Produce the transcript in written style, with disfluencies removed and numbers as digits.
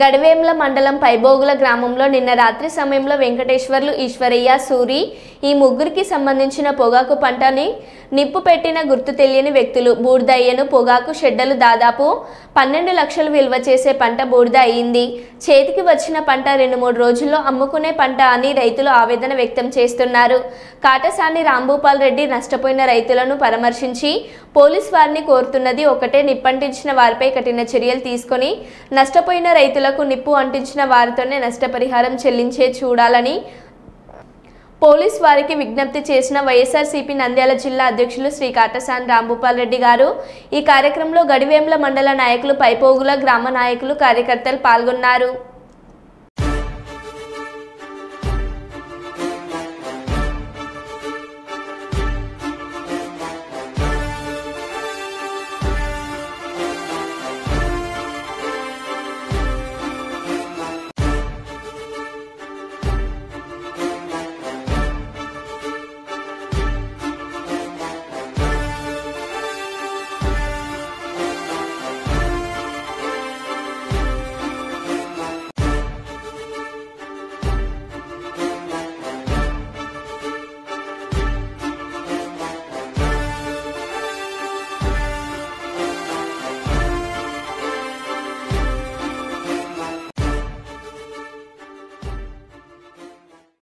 గడివేముల మండలం పైబోగుల గ్రామంలో నిన్న రాత్రి సమయంలో వెంకటేశ్వర్లు, ఈశ్వరయ్య, సూరి ఈ ముగ్గురికి సంబంధించిన పొగాకు పంటని నిప్పు పెట్టిన గుర్తు తెలియని వ్యక్తులు బూడిదయ్యను. పొగాకు షెడ్డలు దాదాపు 12 లక్షలు విలువ చేసే పంట బూడిద అయింది. చేతికి వచ్చిన పంట 2-3 రోజుల్లో అమ్ముకునే పంట అని రైతులు ఆవేదన వ్యక్తం చేస్తున్నారు. కాటసాని రాంభూపాల్ రెడ్డి నష్టపోయిన రైతులను పరామర్శించి పోలీస్ వారిని కోరుతున్నది ఒకటే, నిప్పంటించిన వారిపై కఠిన చర్యలు తీసుకొని నష్టపోయిన రైతులకు నిప్పు అంటించిన వారితోనే నష్టపరిహారం చెల్లించే చూడాలని పోలీస్ వారికి విజ్ఞప్తి చేసిన వైఎస్ఆర్సీపీ నంద్యాల జిల్లా అధ్యక్షులు శ్రీ కాటసాని రాంభూపాల్ రెడ్డి గారు. ఈ కార్యక్రమంలో గడివేముల మండల నాయకులు, పైపోగుల గ్రామ నాయకులు, కార్యకర్తలు పాల్గొన్నారు.